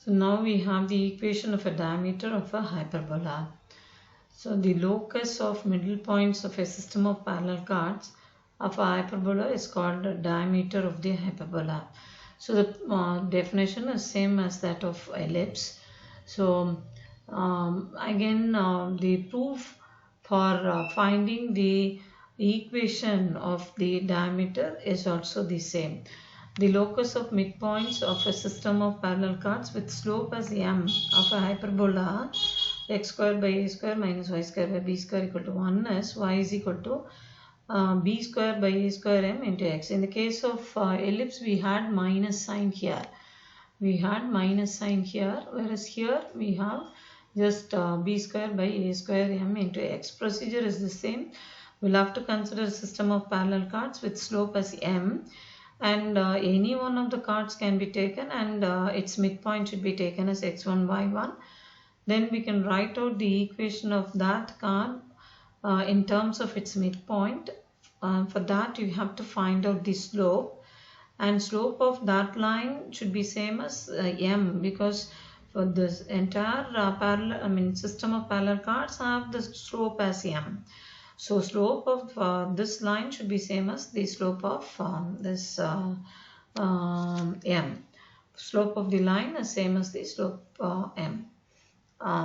So now we have the equation of a diameter of a hyperbola. So the locus of middle points of a system of parallel chords of a hyperbola is called the diameter of the hyperbola. So the definition is same as that of ellipse. So again the proof for finding the equation of the diameter is also the same. The locus of midpoints of a system of parallel chords with slope as m of a hyperbola x square by a square minus y square by b square equal to 1 is y is equal to b square by a square m into x. In the case of ellipse, we had minus sign here. Whereas here we have just b square by a square m into x. Procedure is the same. We'll have to consider a system of parallel chords with slope as m, and any one of the chords can be taken, and its midpoint should be taken as x1, y1. Then we can write out the equation of that chord in terms of its midpoint. For that you have to find out the slope, and slope of that line should be same as m, because for this entire system of parallel chords have the slope as m. So slope of this line should be same as the slope of this m. Slope of the line is same as the slope m,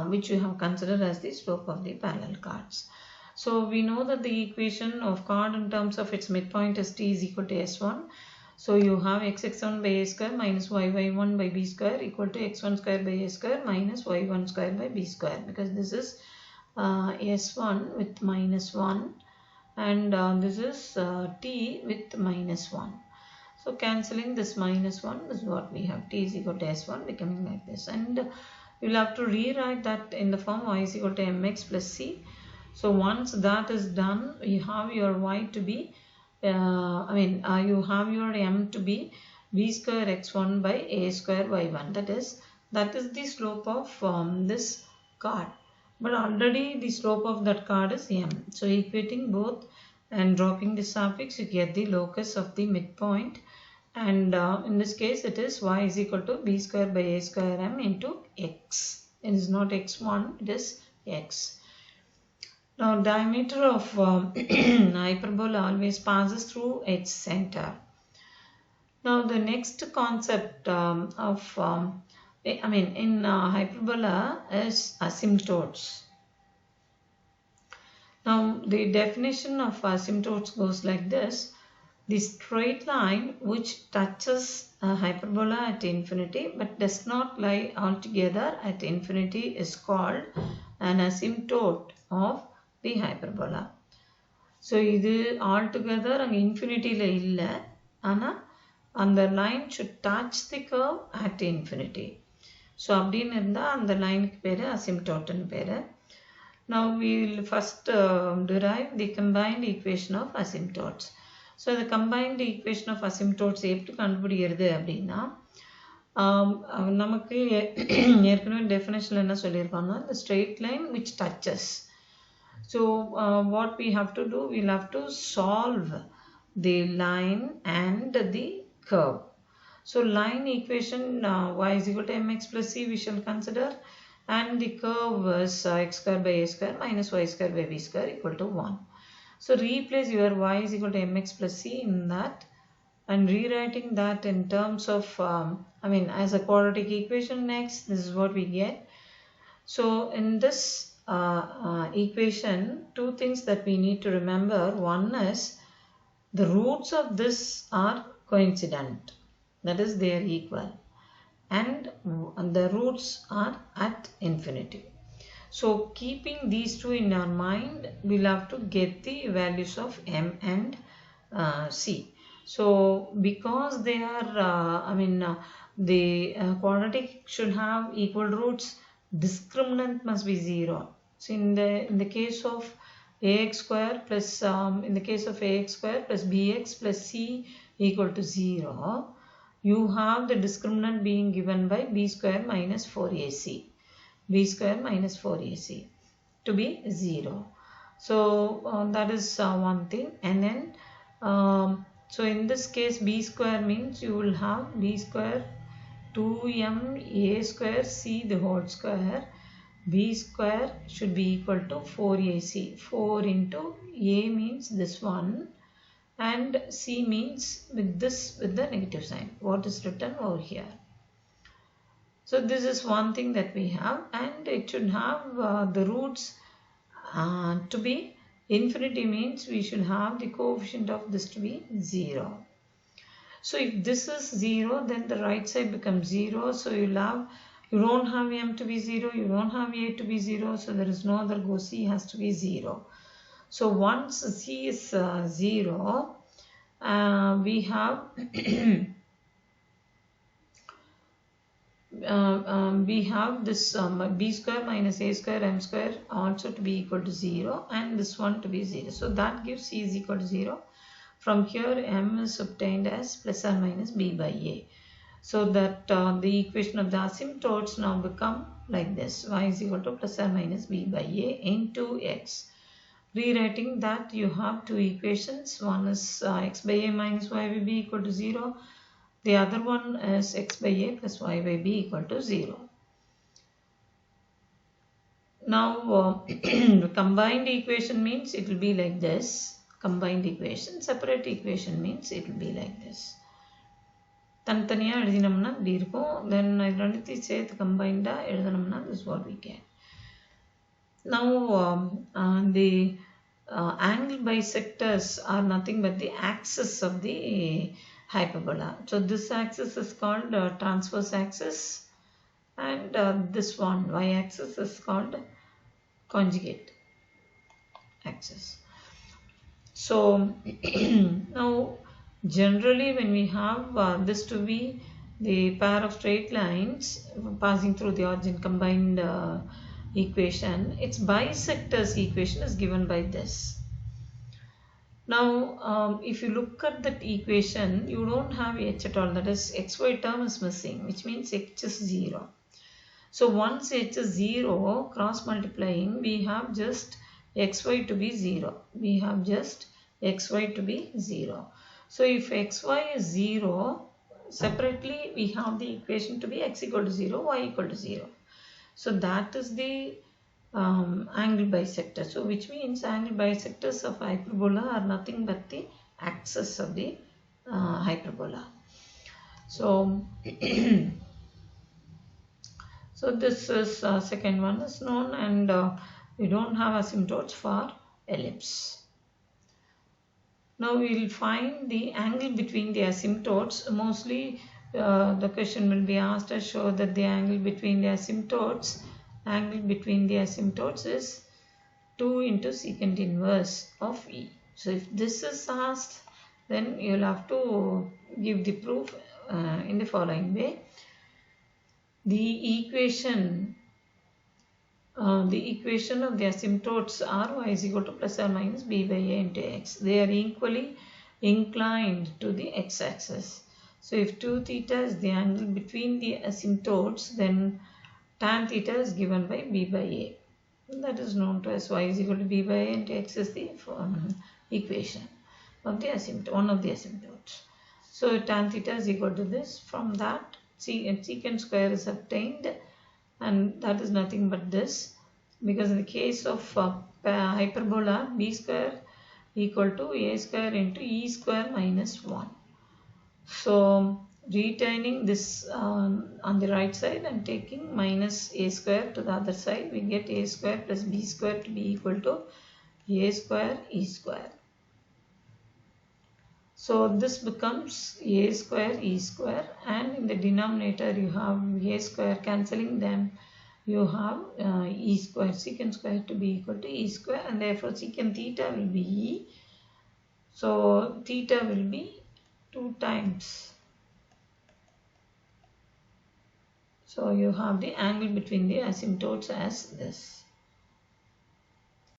which you have considered as the slope of the parallel chords. So we know that the equation of chord in terms of its midpoint is t is equal to s1. So you have xx1 by a square minus yy1 by b square equal to x1 square by a square minus y1 square by b square, because this is s1 with minus 1, and this is t with minus 1. So cancelling this minus 1 is what we have, t is equal to s1 becoming like this, and you will have to rewrite that in the form y is equal to mx plus c. So once that is done, you have your y to be you have your m to be b square x1 by a square y1. That is the slope of this chord, but already the slope of that chord is m. So equating both and dropping the suffix, you get the locus of the midpoint, and in this case it is y is equal to b square by a square m into x. It is not x1, it is x. Now diameter of hyperbola always passes through its center. Now the next concept in hyperbola is asymptotes. Now the definition of asymptotes goes like this. The straight line which touches a hyperbola at infinity but does not lie altogether at infinity is called an asymptote of the hyperbola. So this altogether and infinity la illa, ana and the line should touch the curve at infinity. So அப்படினு இருந்தா அந்த லைனுக்கு பேரு asymptote னு பேரு. Now we will first derive the combined equation of asymptotes. So the combined equation of asymptotes எப்படி கண்டுபிடிக்கிறது அப்படின்னா, நமக்கு ஏற்கனவே டெஃபினேஷன்ல என்ன சொல்லியிருக்காங்கன்னா, the straight line which touches. So what we have to do, we'll have to solve the line and the curve. So line equation y is equal to mx plus c we shall consider, and the curve is x square by a square minus y square by b square equal to 1. So replace your y is equal to mx plus c in that, and rewriting that in terms of as a quadratic equation next, this is what we get. So in this equation, two things that we need to remember. One is the roots of this are coincident, that is they are equal, and the roots are at infinity. So keeping these two in our mind, we'll have to get the values of m and c. So because they are the quadratic should have equal roots, discriminant must be 0. So in the case of ax square plus bx plus c equal to 0, you have the discriminant being given by b square minus 4ac. b square minus 4ac to be 0. So that is one thing. And then so in this case b square means you will have b square 2m a square c the whole square, b square should be equal to 4ac. 4 into a means this one and c means with the negative sign, what is written over here. So this is one thing that we have, and it should have the roots to be infinity, means we should have the coefficient of this to be 0. So if this is 0, then the right side becomes 0. So you don't have m to be 0, you don't have a to be 0, so there is no other go. C has to be 0. So once c is 0, we have we have this b square minus a square m square also to be equal to 0, and this one to be 0. So that gives c is equal to 0. From here m is obtained as plus or minus b by a. So that the equation of the asymptotes now become like this: y is equal to plus or minus b by a into x. Rewriting that, you have two equations. One is x by a minus y by b equal to 0. The other one is x by a plus y by b equal to 0. Now the combined equation means it will be like this. Combined equation. Separate equation means it will be like this. தனித்தனியாக எழுதினோம்னா இப்படி இருக்கும். Then இது ரெண்டுத்தையும் சேர்த்து கம்பைண்டாக எழுதினோம்னா this is what we get. Now the angle bisectors are nothing but the axis of the hyperbola. So this axis is called transverse axis, and this one y-axis is called conjugate axis. So now generally when we have this to be the pair of straight lines passing through the origin combined equation, its bisectors equation is given by this. Now if you look at that equation, you don't have h at all, that is xy term is missing, which means h is 0. So once h is 0, cross multiplying, we have just xy to be 0. We have just xy to be 0. So if xy is 0, separately we have the equation to be x equal to 0, y equal to 0. So that is the angle bisector. So which means angle bisectors of hyperbola are nothing but the axis of the hyperbola. So so this is second one is known, and we don't have asymptotes for ellipse. Now we will find the angle between the asymptotes. Mostly the question will be asked to show that the angle between the asymptotes is 2 into secant inverse of E. So if this is asked, then you will have to give the proof in the following way. The equation of the asymptotes are y is equal to plus or minus b by a into x. They are equally inclined to the x-axis. So if 2 theta is the angle between the asymptotes, then tan theta is given by b by a. That is known to as y is equal to b by a into x is the equation of the asymptote, one of the asymptotes. So tan theta is equal to this. From that, secant square is obtained, and that is nothing but this, because in the case of hyperbola, b square equal to a square into e square minus 1. So retaining this on the right side and taking minus a square to the other side, we get a square plus b square to be equal to a square e square. So this becomes a square e square, and in the denominator you have a square, cancelling them you have e square, secant square to be equal to e square, and therefore secant theta will be e. So theta will be 2 times. So you have the angle between the asymptotes as this.